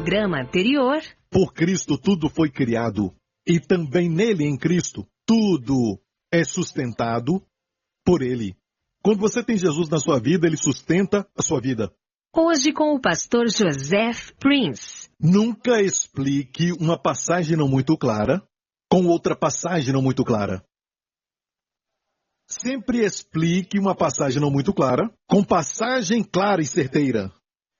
programa anterior. Por Cristo tudo foi criado, e também nele, em Cristo, tudo é sustentado por Ele. Quando você tem Jesus na sua vida, Ele sustenta a sua vida. Hoje com o pastor Joseph Prince. Nunca explique uma passagem não muito clara com outra passagem não muito clara. Sempre explique uma passagem não muito clara com passagem clara e certeira.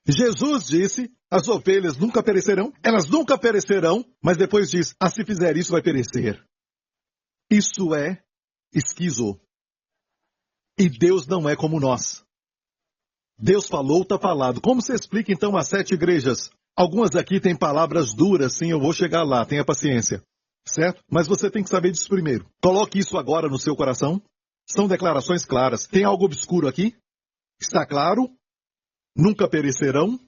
Jesus disse, as ovelhas nunca perecerão, elas nunca perecerão, mas depois diz, se fizer isso vai perecer. Isso é esquizo. E Deus não é como nós. Deus falou, está falado. Como se explica então as 7 igrejas? Algumas aqui têm palavras duras, sim, eu vou chegar lá, tenha paciência. Certo? Mas você tem que saber disso primeiro. Coloque isso agora no seu coração. São declarações claras. Tem algo obscuro aqui? Está claro? Nunca perecerão?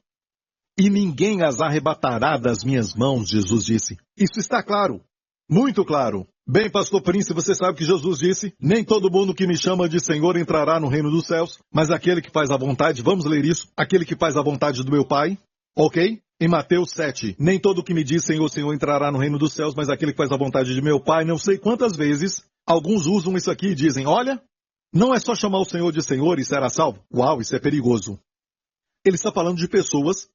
E ninguém as arrebatará das minhas mãos, Jesus disse. Isso está claro. Muito claro. Bem, pastor Prince, você sabe que Jesus disse, nem todo mundo que me chama de Senhor entrará no reino dos céus, mas aquele que faz a vontade, vamos ler isso, aquele que faz a vontade do meu Pai, ok? Em Mateus 7, nem todo que me diz Senhor, Senhor entrará no reino dos céus, mas aquele que faz a vontade de meu Pai, não sei quantas vezes, alguns usam isso aqui e dizem, olha, não é só chamar o Senhor de Senhor e será salvo. Uau, isso é perigoso. Ele está falando de pessoas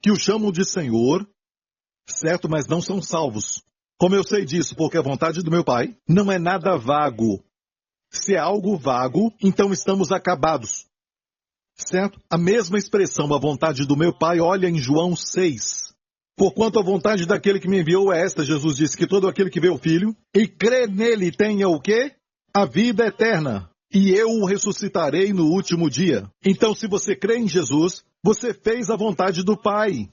que o chamam de Senhor, certo, mas não são salvos. Como eu sei disso? Porque a vontade do meu Pai não é nada vago. Se é algo vago, então estamos acabados. Certo? A mesma expressão, a vontade do meu Pai, olha em João 6. Porquanto a vontade daquele que me enviou é esta, Jesus disse, que todo aquele que vê o Filho e crê nele tenha o quê? A vida eterna. E eu o ressuscitarei no último dia. Então, se você crê em Jesus, você fez a vontade do Pai.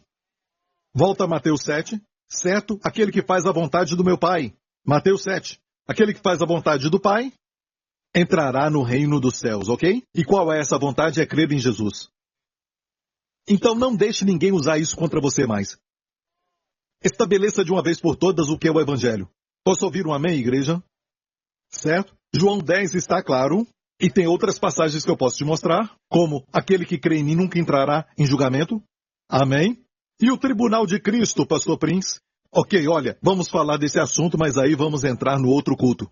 Volta a Mateus 7. Certo? Aquele que faz a vontade do meu Pai. Mateus 7. Aquele que faz a vontade do Pai entrará no reino dos céus, ok? E qual é essa vontade? É crer em Jesus. Então não deixe ninguém usar isso contra você mais. Estabeleça de uma vez por todas o que é o Evangelho. Posso ouvir um amém, igreja? Certo? João 10 está claro. E tem outras passagens que eu posso te mostrar, como aquele que crê em mim nunca entrará em julgamento. Amém? E o tribunal de Cristo, pastor Prince? Ok, olha, vamos falar desse assunto, mas aí vamos entrar no outro culto.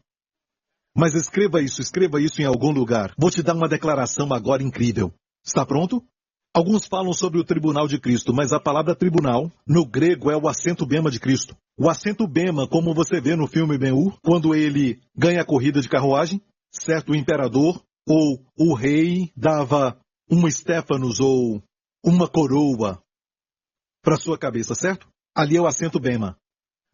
Mas escreva isso em algum lugar. Vou te dar uma declaração agora incrível. Está pronto? Alguns falam sobre o tribunal de Cristo, mas a palavra tribunal, no grego, é o assento bema de Cristo. O assento bema, como você vê no filme Ben-Hur, quando ele ganha a corrida de carruagem, certo, o imperador ou o rei dava um Stefanos ou uma coroa para sua cabeça, certo? Ali é o assento bema.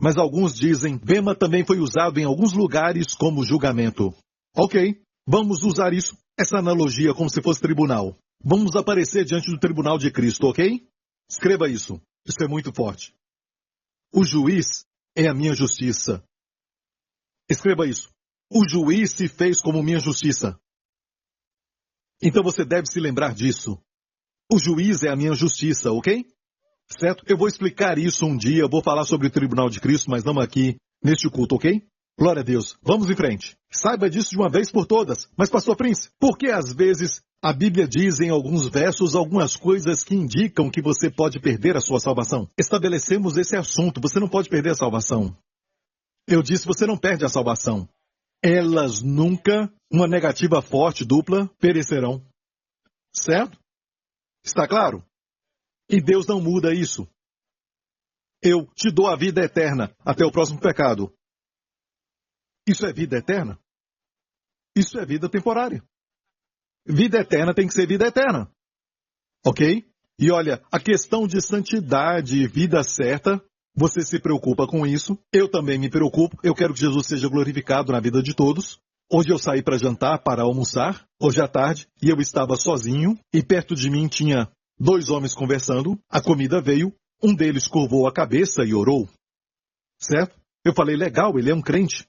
Mas alguns dizem, bema também foi usado em alguns lugares como julgamento. Ok, vamos usar isso, essa analogia como se fosse tribunal. Vamos aparecer diante do tribunal de Cristo, ok? Escreva isso, isso é muito forte. O juiz é a minha justiça. Escreva isso. O juiz se fez como minha justiça. Então você deve se lembrar disso. O juiz é a minha justiça, ok? Certo? Eu vou explicar isso um dia, eu vou falar sobre o tribunal de Cristo, mas não aqui, neste culto, ok? Glória a Deus. Vamos em frente. Saiba disso de uma vez por todas. Mas, pastor Prince, por que às vezes a Bíblia diz em alguns versos algumas coisas que indicam que você pode perder a sua salvação? Estabelecemos esse assunto. Você não pode perder a salvação. Eu disse, você não perde a salvação. Elas nunca, uma negativa forte, dupla, perecerão. Certo? Está claro? E Deus não muda isso. Eu te dou a vida eterna até o próximo pecado. Isso é vida eterna? Isso é vida temporária. Vida eterna tem que ser vida eterna. Ok? E olha, a questão de santidade e vida certa, você se preocupa com isso. Eu também me preocupo. Eu quero que Jesus seja glorificado na vida de todos. Hoje eu saí para jantar, para almoçar, hoje à tarde, e eu estava sozinho, e perto de mim tinha 2 homens conversando, a comida veio, um deles curvou a cabeça e orou. Certo? Eu falei, legal, ele é um crente.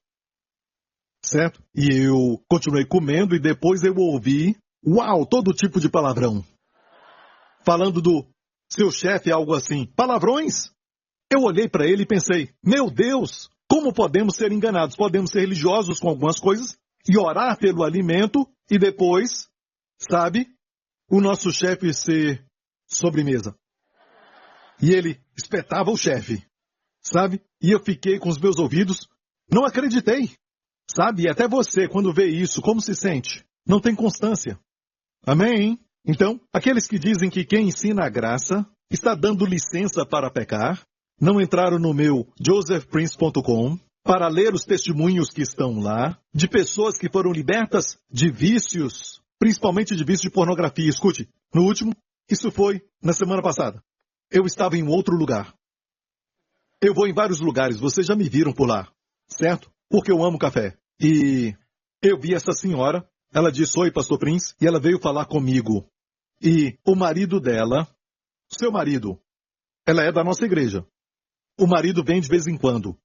Certo? E eu continuei comendo e depois eu ouvi, uau, todo tipo de palavrão. Falando do seu chefe, algo assim, palavrões? Eu olhei para ele e pensei, meu Deus, como podemos ser enganados? Podemos ser religiosos com algumas coisas e orar pelo alimento e depois, sabe, o nosso chefe ser sobremesa. E ele espetava o chefe, sabe? E eu fiquei com os meus ouvidos, não acreditei, sabe? E até você, quando vê isso, como se sente? Não tem constância. Amém? Então, aqueles que dizem que quem ensina a graça está dando licença para pecar, não entraram no meu josephprince.com para ler os testemunhos que estão lá, de pessoas que foram libertas de vícios, principalmente de vício de pornografia. Escute, no último, isso foi na semana passada. Eu estava em outro lugar. Eu vou em vários lugares, vocês já me viram por lá, certo? Porque eu amo café. E eu vi essa senhora, ela disse, oi, pastor Prince, e ela veio falar comigo. E o marido dela, seu marido, ela é da nossa igreja. O marido vem de vez em quando.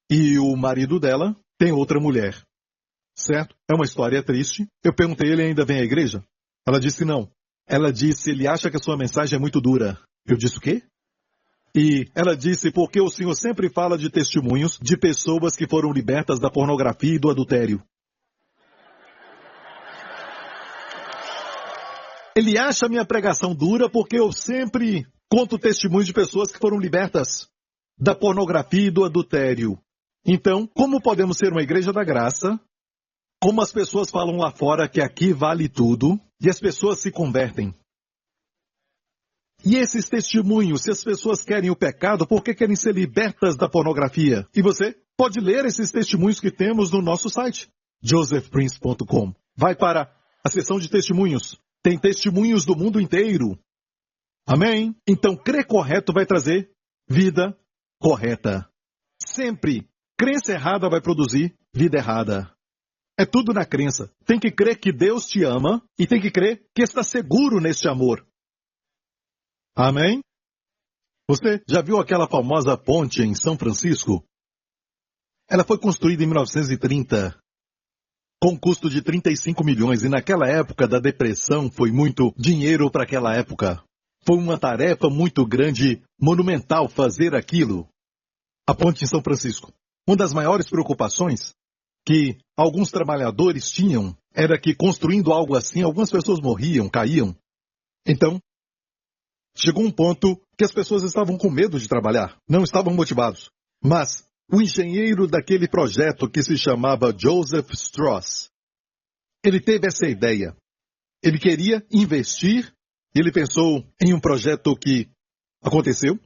E o marido dela tem outra mulher. Certo? É uma história triste. Eu perguntei, ele ainda vem à igreja? Ela disse não. Ela disse, ele acha que a sua mensagem é muito dura. Eu disse o quê? E ela disse, porque o senhor sempre fala de testemunhos de pessoas que foram libertas da pornografia e do adultério. Ele acha a minha pregação dura porque eu sempre conto testemunhos de pessoas que foram libertas da pornografia e do adultério. Então, como podemos ser uma igreja da graça, como as pessoas falam lá fora que aqui vale tudo, e as pessoas se convertem? E esses testemunhos, se as pessoas querem o pecado, por que querem ser libertas da pornografia? E você pode ler esses testemunhos que temos no nosso site, josephprince.com. Vai para a seção de testemunhos. Tem testemunhos do mundo inteiro. Amém? Então, crer correto vai trazer vida correta. Sempre. Crença errada vai produzir vida errada. É tudo na crença. Tem que crer que Deus te ama e tem que crer que está seguro neste amor. Amém? Você já viu aquela famosa ponte em São Francisco? Ela foi construída em 1930, com um custo de 35 milhões, e naquela época da depressão foi muito dinheiro para aquela época. Foi uma tarefa muito grande, monumental fazer aquilo. A ponte em São Francisco. Uma das maiores preocupações que alguns trabalhadores tinham era que construindo algo assim, algumas pessoas morriam, caíam. Então, chegou um ponto que as pessoas estavam com medo de trabalhar, não estavam motivados. Mas o engenheiro daquele projeto, que se chamava Joseph Strauss, ele teve essa ideia. Ele queria investir, ele pensou em um projeto que aconteceu,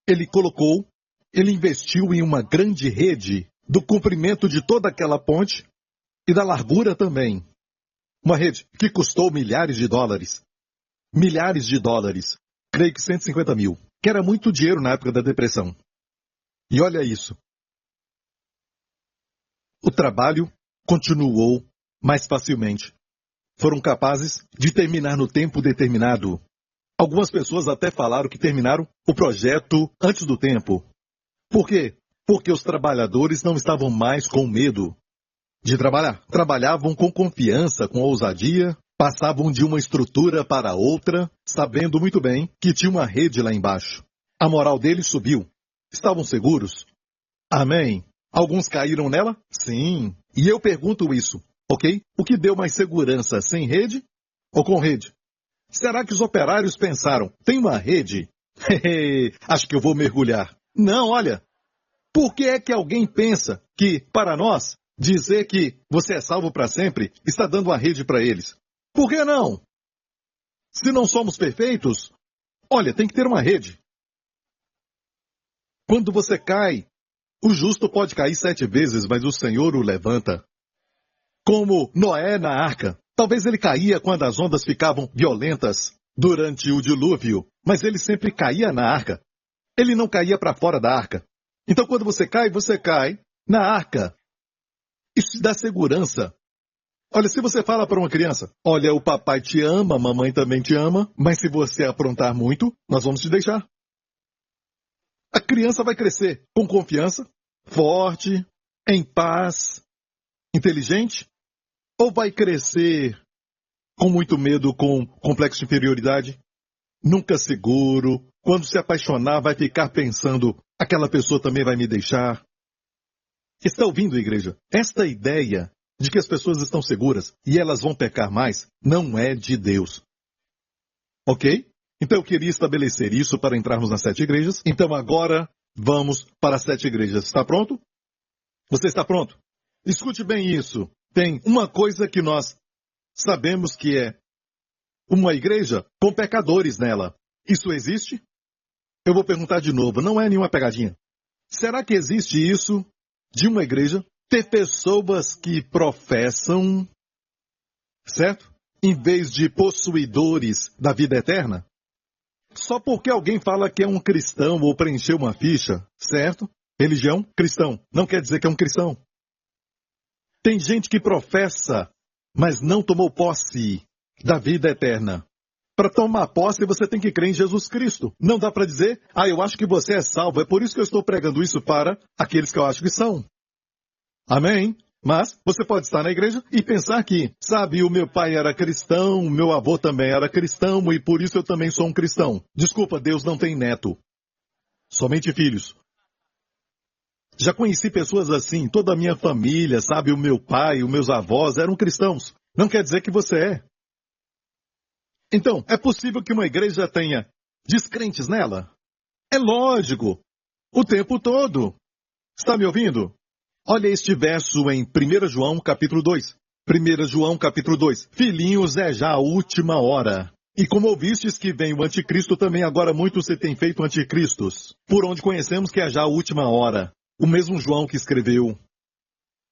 ele investiu em uma grande rede do comprimento de toda aquela ponte e da largura também. Uma rede que custou milhares de dólares. Milhares de dólares. Creio que 150 mil. Que era muito dinheiro na época da depressão. E olha isso. O trabalho continuou mais facilmente. Foram capazes de terminar no tempo determinado. Algumas pessoas até falaram que terminaram o projeto antes do tempo. Por quê? Porque os trabalhadores não estavam mais com medo de trabalhar. Trabalhavam com confiança, com ousadia, passavam de uma estrutura para outra, sabendo muito bem que tinha uma rede lá embaixo. A moral deles subiu. Estavam seguros? Amém. Alguns caíram nela? Sim. E eu pergunto isso, ok? O que deu mais segurança, sem rede ou com rede? Será que os operários pensaram, tem uma rede? Acho que eu vou mergulhar. Não, olha. Por que é que alguém pensa que, para nós, dizer que você é salvo para sempre está dando uma rede para eles? Por que não? Se não somos perfeitos, olha, tem que ter uma rede. Quando você cai, o justo pode cair 7 vezes, mas o Senhor o levanta. Como Noé na arca. Talvez ele caía quando as ondas ficavam violentas durante o dilúvio, mas ele sempre caía na arca. Ele não caía para fora da arca. Então quando você cai na arca. Isso te dá segurança. Olha, se você fala para uma criança, olha, o papai te ama, a mamãe também te ama, mas se você aprontar muito, nós vamos te deixar. A criança vai crescer com confiança, forte, em paz, inteligente, ou vai crescer com muito medo, com complexo de inferioridade, nunca seguro, quando se apaixonar vai ficar pensando, aquela pessoa também vai me deixar. Está ouvindo, igreja? Esta ideia de que as pessoas estão seguras e elas vão pecar mais, não é de Deus. Ok? Então eu queria estabelecer isso para entrarmos nas 7 igrejas. Então agora vamos para as 7 igrejas. Está pronto? Você está pronto? Escute bem isso. Tem uma coisa que nós sabemos que é uma igreja com pecadores nela. Isso existe? Eu vou perguntar de novo, não é nenhuma pegadinha. Será que existe isso de uma igreja ter pessoas que professam, certo? Em vez de possuidores da vida eterna? Só porque alguém fala que é um cristão ou preencheu uma ficha, certo? Religião, cristão. Não quer dizer que é um cristão. Tem gente que professa, mas não tomou posse da vida eterna. Para tomar posse, você tem que crer em Jesus Cristo. Não dá para dizer, eu acho que você é salvo. É por isso que eu estou pregando isso para aqueles que eu acho que são. Amém? Mas você pode estar na igreja e pensar que, sabe, o meu pai era cristão, o meu avô também era cristão e por isso eu também sou um cristão. Desculpa, Deus não tem neto. Somente filhos. Já conheci pessoas assim, toda a minha família, sabe, o meu pai, os meus avós eram cristãos. Não quer dizer que você é. Então, é possível que uma igreja tenha descrentes nela? É lógico. O tempo todo. Está me ouvindo? Olha este verso em 1 João capítulo 2. 1 João capítulo 2. Filhinhos, é já a última hora. E como ouvistes que vem o anticristo, também agora muitos se têm feito anticristos. Por onde conhecemos que é já a última hora. O mesmo João que escreveu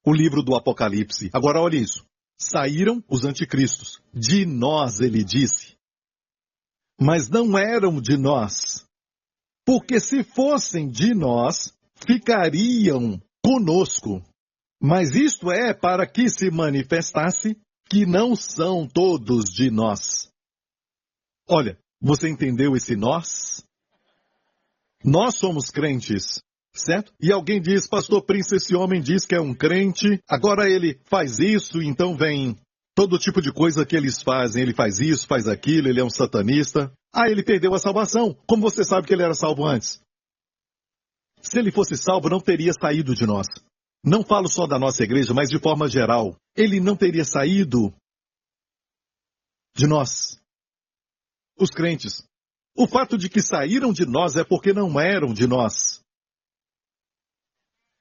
o livro do Apocalipse. Agora olha isso. Saíram os anticristos. De nós, ele disse. Mas não eram de nós. Porque se fossem de nós, ficariam conosco. Mas isto é para que se manifestasse que não são todos de nós. Olha, você entendeu esse nós? Nós somos crentes. Certo? E alguém diz, pastor Prince, esse homem diz que é um crente, agora ele faz isso, então vem todo tipo de coisa que eles fazem. Ele faz isso, faz aquilo, ele é um satanista. Ele perdeu a salvação. Como você sabe que ele era salvo antes? Se ele fosse salvo, não teria saído de nós. Não falo só da nossa igreja, mas de forma geral. Ele não teria saído de nós. Os crentes. O fato de que saíram de nós é porque não eram de nós.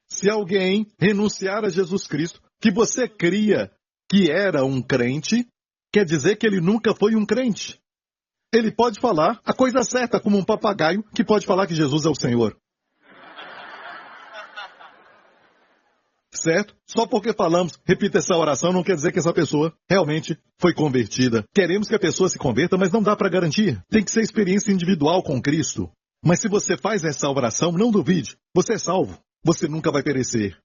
Se alguém renunciar a Jesus Cristo, que você cria que era um crente, quer dizer que ele nunca foi um crente. Ele pode falar a coisa certa, como um papagaio que pode falar que Jesus é o Senhor. Certo? Só porque falamos, repita essa oração, não quer dizer que essa pessoa realmente foi convertida. Queremos que a pessoa se converta, mas não dá para garantir. Tem que ser experiência individual com Cristo. Mas se você faz essa oração, não duvide. Você é salvo. Você nunca vai perecer.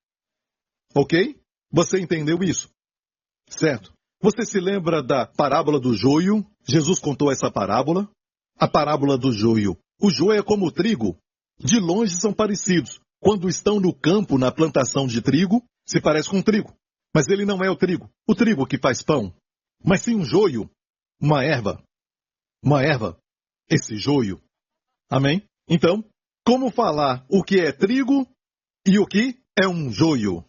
Ok? Você entendeu isso? Certo. Você se lembra da parábola do joio? Jesus contou essa parábola. A parábola do joio. O joio é como o trigo. De longe são parecidos. Quando estão no campo, na plantação de trigo, se parece com trigo. Mas ele não é o trigo que faz pão. Mas sim um joio, uma erva. Uma erva. Esse joio. Amém? Então, como falar o que é trigo e o que é um joio?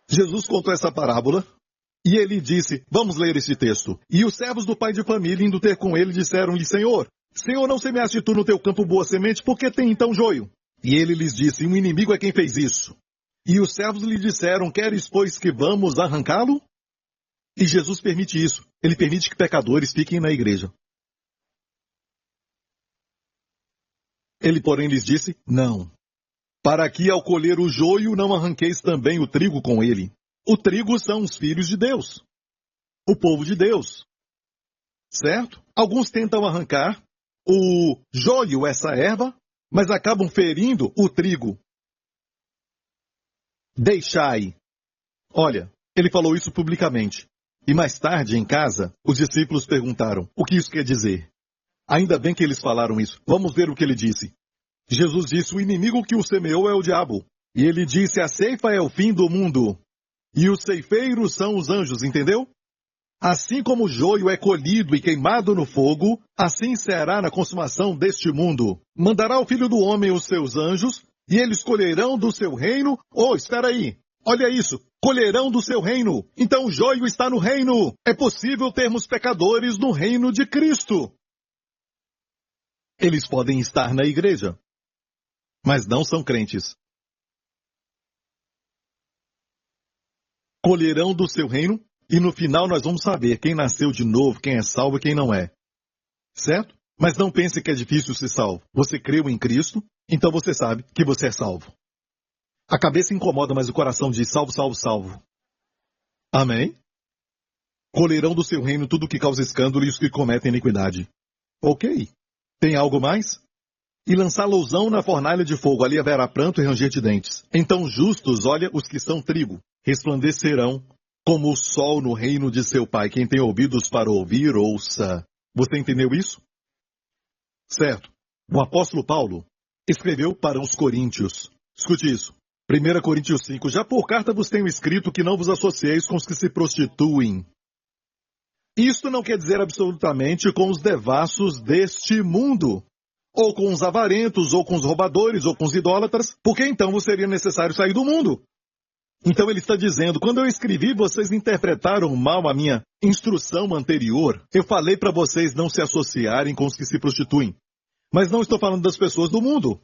Jesus contou essa parábola e ele disse, vamos ler esse texto. E os servos do pai de família, indo ter com ele, disseram-lhe, Senhor, não semeaste tu no teu campo boa semente, por que tem então joio? E ele lhes disse, um inimigo é quem fez isso. E os servos lhe disseram, queres, pois, que vamos arrancá-lo? E Jesus permite isso. Ele permite que pecadores fiquem na igreja. Ele, porém, lhes disse, não. Para que ao colher o joio não arranqueis também o trigo com ele. O trigo são os filhos de Deus. O povo de Deus. Certo? Alguns tentam arrancar o joio, essa erva, mas acabam ferindo o trigo. Deixai. Olha, ele falou isso publicamente. E mais tarde, em casa, os discípulos perguntaram, o que isso quer dizer? Ainda bem que eles falaram isso. Vamos ver o que ele disse. Jesus disse, o inimigo que o semeou é o diabo. E ele disse, a ceifa é o fim do mundo. E os ceifeiros são os anjos, entendeu? Assim como o joio é colhido e queimado no fogo, assim será na consumação deste mundo. Mandará o Filho do Homem os seus anjos, e eles colherão do seu reino... espera aí. Olha isso, colherão do seu reino. Então o joio está no reino. É possível termos pecadores no reino de Cristo. Eles podem estar na igreja, mas não são crentes. Colherão do seu reino, e no final nós vamos saber quem nasceu de novo, quem é salvo e quem não é. Certo? Mas não pense que é difícil ser salvo. Você creu em Cristo, então você sabe que você é salvo. A cabeça incomoda, mas o coração diz salvo, salvo, salvo. Amém? Colherão do seu reino tudo que causa escândalo e os que cometem iniquidade. Ok. Tem algo mais? E lançá-losão na fornalha de fogo, ali haverá pranto e ranger de dentes. Então justos, olha, os que são trigo, resplandecerão como o sol no reino de seu Pai. Quem tem ouvidos para ouvir, ouça. Você entendeu isso? Certo. O apóstolo Paulo escreveu para os coríntios. Escute isso. 1 Coríntios 5. Já por carta vos tenho escrito que não vos associeis com os que se prostituem. Isto não quer dizer absolutamente com os devassos deste mundo, ou com os avarentos, ou com os roubadores, ou com os idólatras, porque então vos seria necessário sair do mundo. Então ele está dizendo, quando eu escrevi, vocês interpretaram mal a minha instrução anterior. Eu falei para vocês não se associarem com os que se prostituem. Mas não estou falando das pessoas do mundo.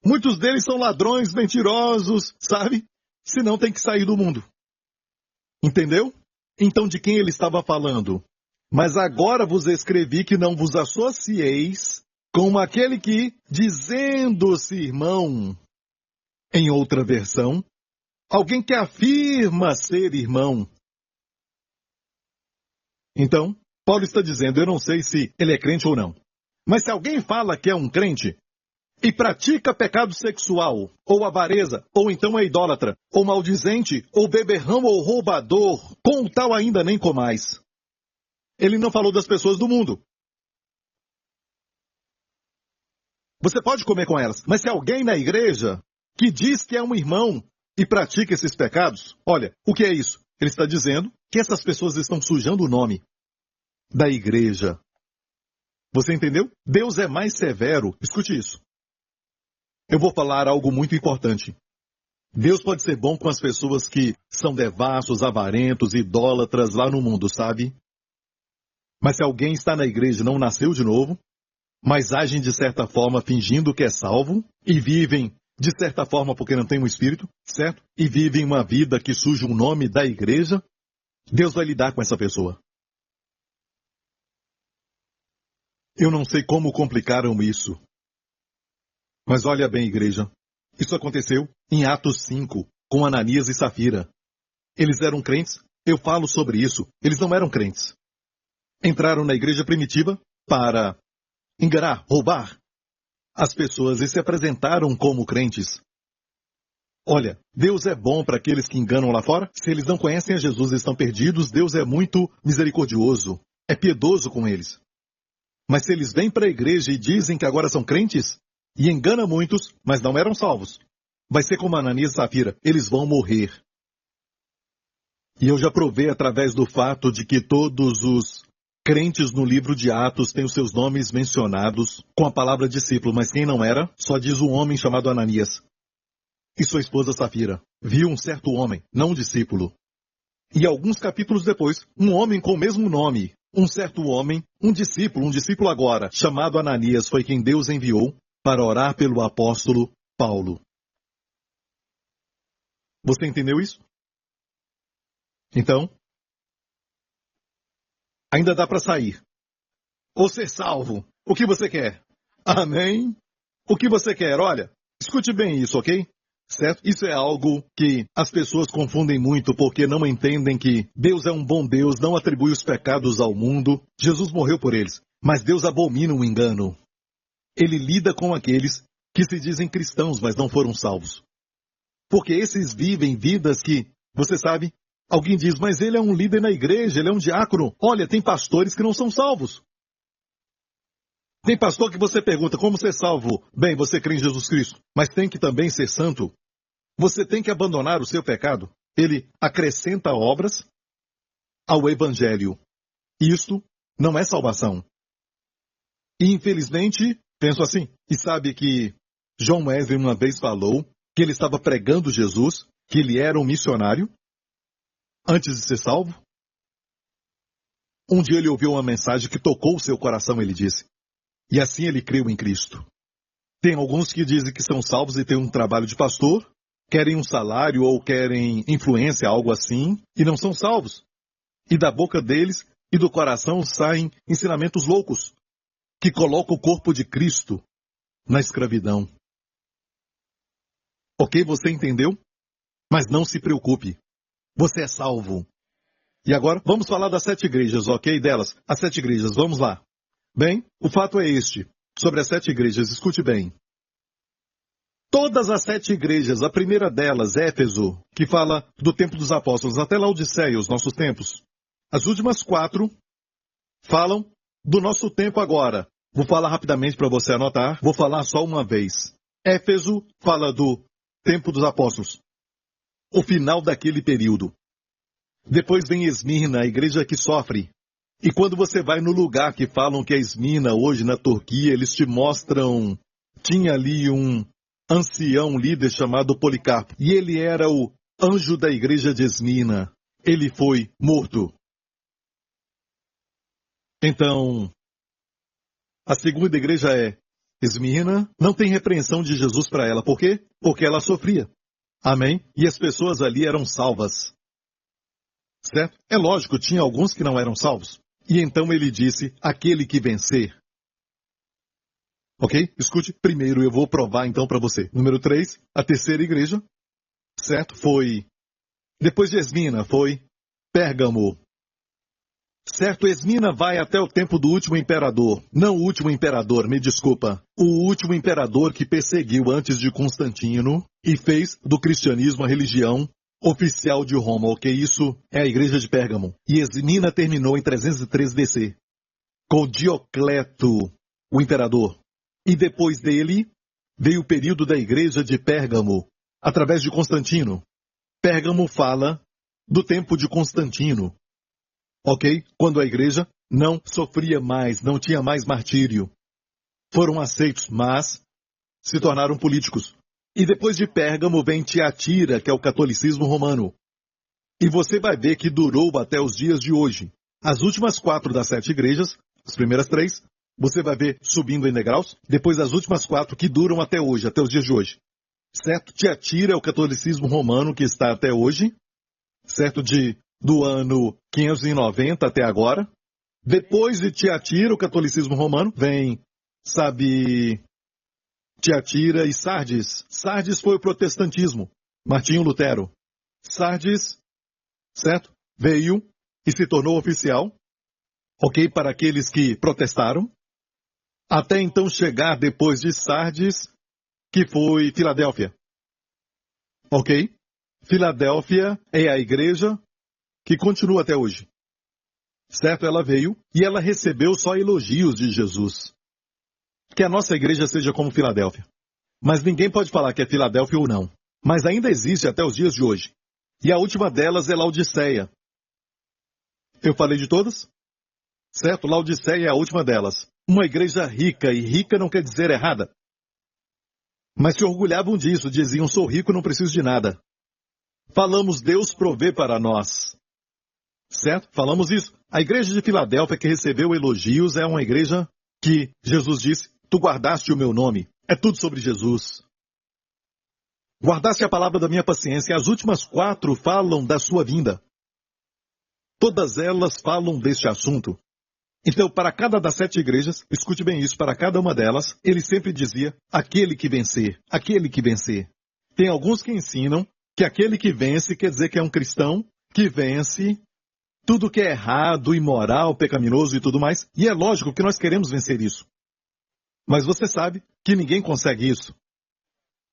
Muitos deles são ladrões, mentirosos, sabe? Senão tem que sair do mundo. Entendeu? Então de quem ele estava falando? Mas agora vos escrevi que não vos associeis com aquele que, dizendo-se irmão, em outra versão, alguém que afirma ser irmão. Então, Paulo está dizendo, eu não sei se ele é crente ou não. Mas se alguém fala que é um crente e pratica pecado sexual, ou avareza, ou então é idólatra, ou maldizente, ou beberrão, ou roubador, com o tal ainda nem comais. Ele não falou das pessoas do mundo. Você pode comer com elas, mas se alguém na igreja que diz que é um irmão e pratica esses pecados, olha, o que é isso? Ele está dizendo que essas pessoas estão sujando o nome da igreja. Você entendeu? Deus é mais severo. Escute isso. Eu vou falar algo muito importante. Deus pode ser bom com as pessoas que são devassos, avarentos, idólatras lá no mundo, sabe? Mas se alguém está na igreja e não nasceu de novo, mas agem de certa forma fingindo que é salvo, e vivem de certa forma porque não tem um espírito, certo? E vivem uma vida que suja o nome da igreja, Deus vai lidar com essa pessoa. Eu não sei como complicaram isso. Mas olha bem, igreja. Isso aconteceu em Atos 5, com Ananias e Safira. Eles eram crentes? Eu falo sobre isso. Eles não eram crentes. Entraram na igreja primitiva para enganar, roubar as pessoas e se apresentaram como crentes. Olha, Deus é bom para aqueles que enganam lá fora. Se eles não conhecem a Jesus e estão perdidos, Deus é muito misericordioso. É piedoso com eles. Mas se eles vêm para a igreja e dizem que agora são crentes, e engana muitos, mas não eram salvos, vai ser como Ananias e Safira, eles vão morrer. E eu já provei através do fato de que todos os crentes no livro de Atos têm os seus nomes mencionados com a palavra discípulo, mas quem não era, só diz um homem chamado Ananias. E sua esposa Safira viu um certo homem, não um discípulo. E alguns capítulos depois, um homem com o mesmo nome, um certo homem, um discípulo agora, chamado Ananias, foi quem Deus enviou para orar pelo apóstolo Paulo. Você entendeu isso? Então, ainda dá para sair. Ou ser salvo. O que você quer? Amém? O que você quer? Olha, escute bem isso, ok? Certo? Isso é algo que as pessoas confundem muito porque não entendem que Deus é um bom Deus, não atribui os pecados ao mundo. Jesus morreu por eles, mas Deus abomina o engano. Ele lida com aqueles que se dizem cristãos, mas não foram salvos. Porque esses vivem vidas que, você sabe, alguém diz, mas ele é um líder na igreja, ele é um diácono. Olha, tem pastores que não são salvos. Tem pastor que você pergunta, como ser salvo? Bem, você crê em Jesus Cristo, mas tem que também ser santo. Você tem que abandonar o seu pecado. Ele acrescenta obras ao evangelho. Isto não é salvação. E infelizmente, penso assim, e sabe que John Wesley uma vez falou que ele estava pregando Jesus, que ele era um missionário antes de ser salvo? Um dia ele ouviu uma mensagem que tocou o seu coração, ele disse. E assim ele creu em Cristo. Tem alguns que dizem que são salvos e têm um trabalho de pastor, querem um salário ou querem influência, algo assim, e não são salvos. E da boca deles e do coração saem ensinamentos loucos, que colocam o corpo de Cristo na escravidão. Ok, você entendeu? Mas não se preocupe. Você é salvo. E agora, vamos falar das 7 igrejas, ok? Delas, as 7 igrejas, vamos lá. Bem, o fato é este. Sobre as 7 igrejas, escute bem. Todas as 7 igrejas, a primeira delas, Éfeso, que fala do tempo dos apóstolos, até Laodiceia, os nossos tempos. As últimas 4 falam do nosso tempo agora. Vou falar rapidamente para você anotar, vou falar só uma vez. Éfeso fala do tempo dos apóstolos, o final daquele período. Depois vem Esmirna, a igreja que sofre. E quando você vai no lugar que falam que é Esmirna, hoje na Turquia, eles te mostram, tinha ali um ancião líder chamado Policarpo. E ele era o anjo da igreja de Esmirna. Ele foi morto. Então, a segunda igreja é Esmirna, não tem repreensão de Jesus para ela. Por quê? Porque ela sofria. Amém? E as pessoas ali eram salvas. Certo? É lógico, tinha alguns que não eram salvos. E então ele disse, aquele que vencer. Ok? Escute, primeiro eu vou provar então para você. Número 3, a terceira igreja. Certo? Foi, depois de Esmirna, foi Pérgamo. Certo, Esmirna vai até o tempo do último imperador. Não o último imperador, me desculpa. O último imperador que perseguiu antes de Constantino e fez do cristianismo a religião oficial de Roma, ok? Isso é a igreja de Pérgamo. E Esmirna terminou em 313 DC, com Diocleto, o imperador. E depois dele, veio o período da igreja de Pérgamo, através de Constantino. Pérgamo fala do tempo de Constantino. Ok? Quando a igreja não sofria mais, não tinha mais martírio. Foram aceitos, mas se tornaram políticos. E depois de Pérgamo vem Tiatira, que é o catolicismo romano. E você vai ver que durou até os dias de hoje. As últimas 4 das 7 igrejas, as primeiras 3, você vai ver subindo em degraus. Depois as últimas 4 que duram até hoje, até os dias de hoje. Certo? Tiatira é o catolicismo romano que está até hoje. Certo? Do ano 590 até agora. Depois de Tiatira, o catolicismo romano, vem, Tiatira e Sardes. Sardes foi o protestantismo. Martinho Lutero. Sardes, certo? Veio e se tornou oficial, ok? Para aqueles que protestaram. Até então chegar depois de Sardes, que foi Filadélfia. Ok? Filadélfia é a igreja que continua até hoje. Certo? Ela veio e ela recebeu só elogios de Jesus. Que a nossa igreja seja como Filadélfia. Mas ninguém pode falar que é Filadélfia ou não. Mas ainda existe até os dias de hoje. E a última delas é Laodiceia. Eu falei de todas? Certo? Laodiceia é a última delas. Uma igreja rica, e rica não quer dizer errada. Mas se orgulhavam disso, diziam, sou rico, não preciso de nada. Falamos, Deus provê para nós. Certo? Falamos isso. A igreja de Filadélfia que recebeu elogios é uma igreja que Jesus disse, tu guardaste o meu nome. É tudo sobre Jesus. Guardaste a palavra da minha paciência. As últimas 4 falam da sua vinda. Todas elas falam deste assunto. Então, para cada das 7 igrejas, escute bem isso, para cada uma delas, ele sempre dizia, aquele que vencer, aquele que vencer. Tem alguns que ensinam que aquele que vence quer dizer que é um cristão que vence tudo que é errado, imoral, pecaminoso e tudo mais. E é lógico que nós queremos vencer isso. Mas você sabe que ninguém consegue isso.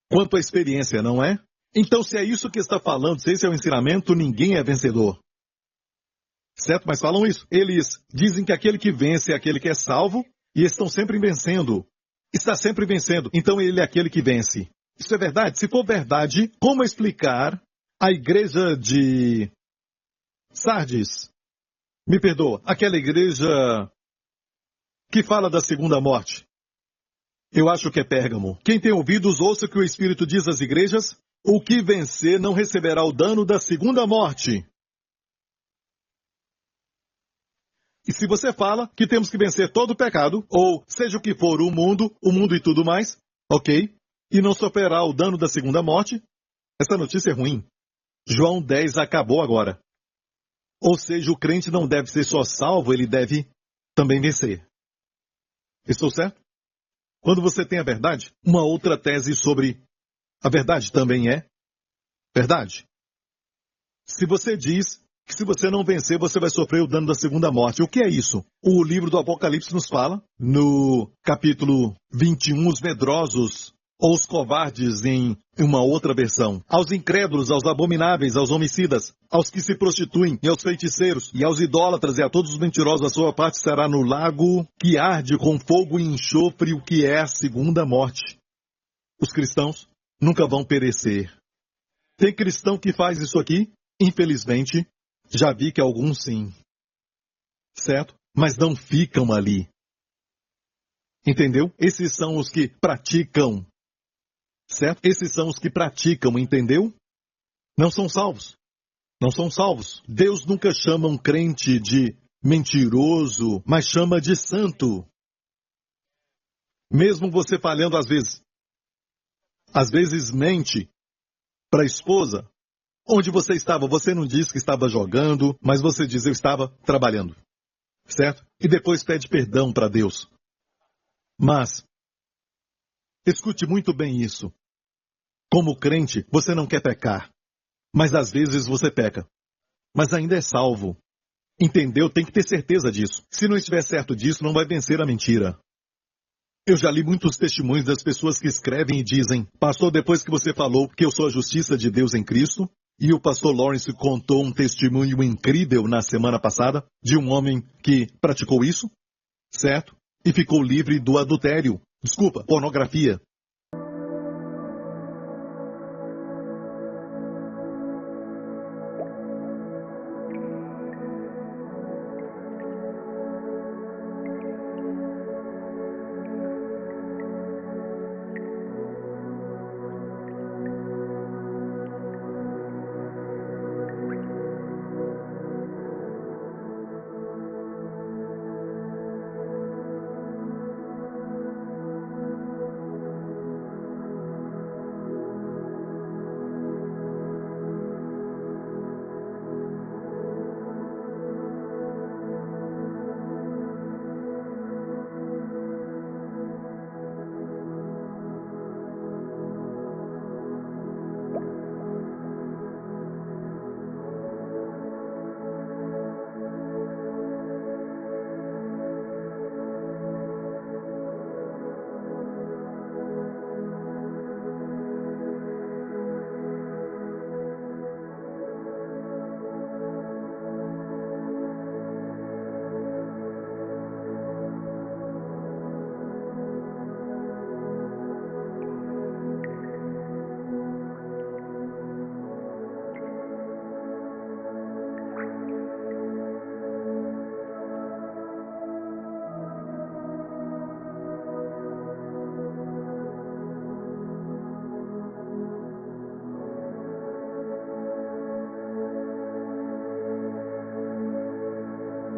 Quanto à experiência, não é? Então, se é isso que está falando, se esse é o ensinamento, ninguém é vencedor. Certo? Mas falam isso. Eles dizem que aquele que vence é aquele que é salvo e estão sempre vencendo. Está sempre vencendo. Então, ele é aquele que vence. Isso é verdade? Se for verdade, como explicar a igreja de Sardes? Me perdoa. Aquela igreja que fala da segunda morte. Eu acho que é Pérgamo. Quem tem ouvidos, ouça o que o Espírito diz às igrejas. O que vencer não receberá o dano da segunda morte. E se você fala que temos que vencer todo o pecado, ou seja o que for o mundo e tudo mais, ok, e não sofrerá o dano da segunda morte, essa notícia é ruim. João 10 acabou agora. Ou seja, o crente não deve ser só salvo, ele deve também vencer. Estou certo? Quando você tem a verdade, uma outra tese sobre a verdade também é verdade. Se você diz que se você não vencer, você vai sofrer o dano da segunda morte. O que é isso? O livro do Apocalipse nos fala, no capítulo 21, os medrosos, ou os covardes em uma outra versão, aos incrédulos, aos abomináveis, aos homicidas, aos que se prostituem, e aos feiticeiros, e aos idólatras, e a todos os mentirosos, a sua parte será no lago que arde com fogo e enxofre, o que é a segunda morte. Os cristãos nunca vão perecer. Tem cristão que faz isso aqui? Infelizmente, já vi que alguns sim. Certo? Mas não ficam ali. Entendeu? Esses são os que praticam. Certo? Esses são os que praticam, entendeu? Não são salvos. Não são salvos. Deus nunca chama um crente de mentiroso, mas chama de santo. Mesmo você falhando às vezes. Às vezes mente para a esposa. Onde você estava? Você não disse que estava jogando, mas você diz, eu estava trabalhando. Certo? E depois pede perdão para Deus. Mas, escute muito bem isso. Como crente, você não quer pecar. Mas às vezes você peca. Mas ainda é salvo. Entendeu? Tem que ter certeza disso. Se não estiver certo disso, não vai vencer a mentira. Eu já li muitos testemunhos das pessoas que escrevem e dizem, pastor, depois que você falou que eu sou a justiça de Deus em Cristo, e o pastor Lawrence contou um testemunho incrível na semana passada de um homem que praticou isso, certo? E ficou livre do adultério. Desculpa, pornografia.